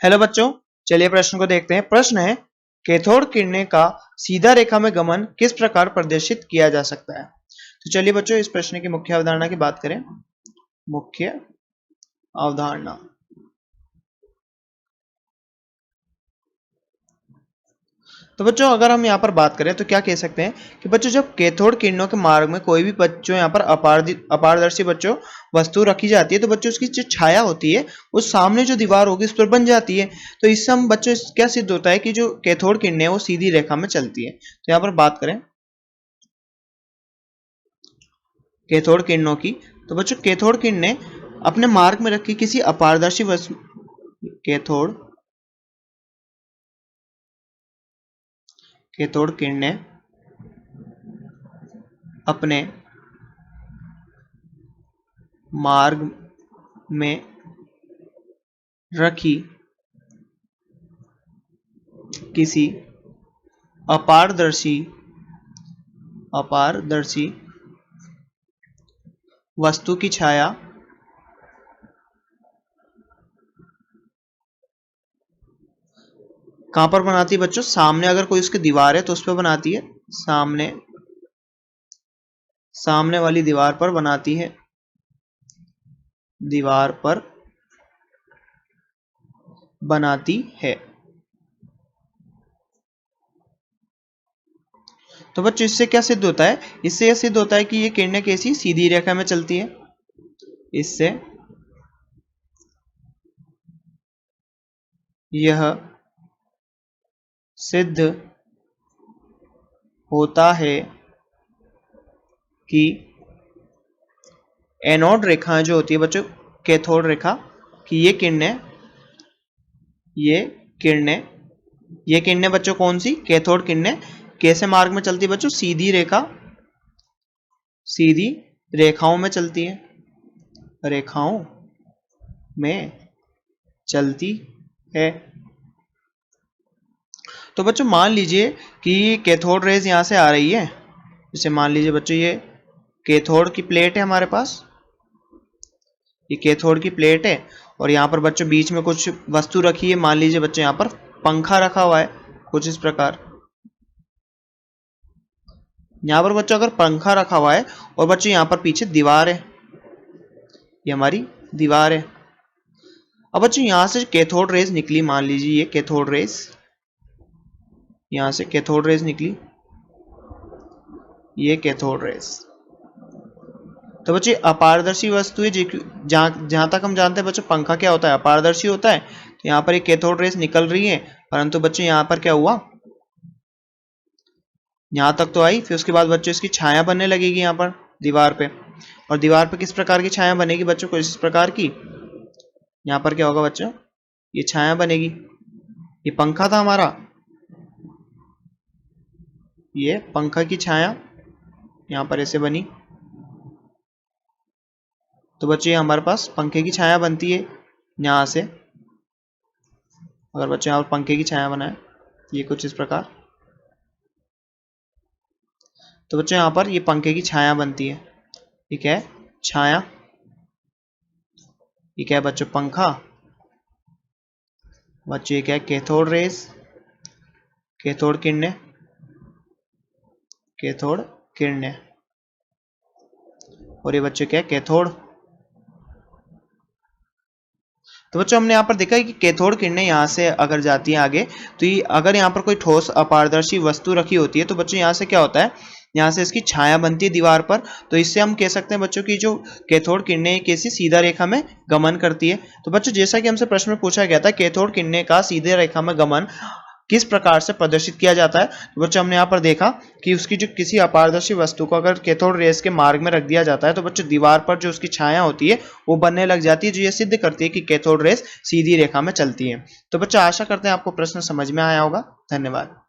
Hello बच्चों, चलिए प्रश्न को देखते हैं। प्रश्न है, कैथोड किरणें का सीधा रेखा में गमन किस प्रकार प्रदर्शित किया जा सकता है। तो चलिए बच्चों, इस प्रश्न की मुख्य अवधारणा की बात करें। मुख्य अवधारणा, तो बच्चों अगर हम यहाँ पर बात करें तो क्या कह सकते हैं कि बच्चों जब कैथोड किरणों के मार्ग में कोई भी बच्चों यहाँ पर अपारदर्शी बच्चों वस्तु रखी जाती है तो बच्चों उसकी जो छाया होती है वो सामने जो दीवार होगी उस पर बन जाती है। तो इससे हम बच्चों क्या सिद्ध होता है कि जो कैथोड किरणें वो सीधी रेखा में चलती है। तो यहाँ पर बात करें कैथोड किरणों की, तो बच्चों कैथोड किरणें अपने मार्ग में रखी किसी अपारदर्शी वस्तु कैथोड किरणें अपने मार्ग में रखी किसी अपारदर्शी वस्तु की छाया कहां पर बनाती है बच्चों? सामने अगर कोई उसकी दीवार है तो उस पर बनाती है, सामने वाली दीवार पर बनाती है, दीवार पर बनाती है। तो बच्चों इससे क्या सिद्ध होता है? इससे यह सिद्ध होता है कि ये किरणें कैसी सीधी रेखा में चलती है। इससे यह सिद्ध होता है कि एनोड रेखा जो होती है बच्चों, कैथोड रेखा कि ये किरणें बच्चों कौन सी? कैथोड किरणें कैसे मार्ग में चलती है बच्चों? सीधी रेखाओं में चलती है, रेखाओं में चलती है। तो बच्चों मान लीजिए कि कैथोड रेज यहां से आ रही है, जैसे मान लीजिए बच्चों ये कैथोड की प्लेट है हमारे पास, ये कैथोड की प्लेट है और यहाँ पर बच्चों बीच में कुछ वस्तु रखी है। मान लीजिए बच्चों यहाँ पर पंखा रखा हुआ है कुछ इस प्रकार। यहाँ पर बच्चों अगर पंखा रखा हुआ है और बच्चों यहाँ पर पीछे दीवार है, ये हमारी दीवार है। अब बच्चों यहाँ से कैथोड रेज निकली, मान लीजिए ये कैथोड रेज, यहाँ से कैथोड रेज निकली, ये कैथोड रेज। तो बच्चे अपारदर्शी वस्तु है, जहां तक हम जानते हैं बच्चों पंखा क्या होता है? अपारदर्शी होता है। तो यहाँ पर एक कैथोड रेज निकल रही है, परंतु बच्चों यहाँ पर क्या हुआ, यहाँ तक तो आई, फिर उसके बाद बच्चों इसकी छाया बनने लगेगी यहाँ पर दीवार पे। और दीवार पे किस प्रकार की छाया बनेगी बच्चों? को इस प्रकार की, यहाँ पर क्या होगा बच्चों, ये छाया बनेगी। ये पंखा था हमारा, ये पंखा की छाया यहाँ पर ऐसे बनी। तो बच्चों ये हमारे पास पंखे की छाया बनती है यहाँ से। अगर बच्चों यहाँ पर पंखे की छाया बनाए ये कुछ इस प्रकार, तो बच्चों यहाँ पर ये पंखे की छाया बनती है। ठीक है, छाया, ये क्या है बच्चों? पंखा। बच्चों ये क्या है? कैथोड रेज, कैथोड किरणें, कैथोड किरणें। और ये बच्चों क्या है? कैथोड। तो बच्चों हमने यहाँ पर देखा है कि कैथोड किरणें यहाँ से अगर जाती हैं आगे, तो ये अगर यहाँ पर कोई ठोस अपारदर्शी वस्तु रखी होती है तो बच्चों यहाँ से क्या होता है, यहाँ से इसकी छाया बनती है दीवार पर। तो इससे हम कह सकते हैं बच्चों की जो कैथोड किरणें कैसी सीधा रेखा में गमन करती है। तो बच्चों जैसा कि हमसे प्रश्न में पूछा गया था कैथोड किरणें का सीधे रेखा में गमन किस प्रकार से प्रदर्शित किया जाता है, तो बच्चों हमने यहाँ पर देखा कि उसकी जो किसी अपारदर्शी वस्तु को अगर कैथोड रेज के मार्ग में रख दिया जाता है तो बच्चों दीवार पर जो उसकी छाया होती है वो बनने लग जाती है, जो ये सिद्ध करती है कि कैथोड रेज सीधी रेखा में चलती है। तो बच्चों आशा करते हैं आपको प्रश्न समझ में आया होगा। धन्यवाद।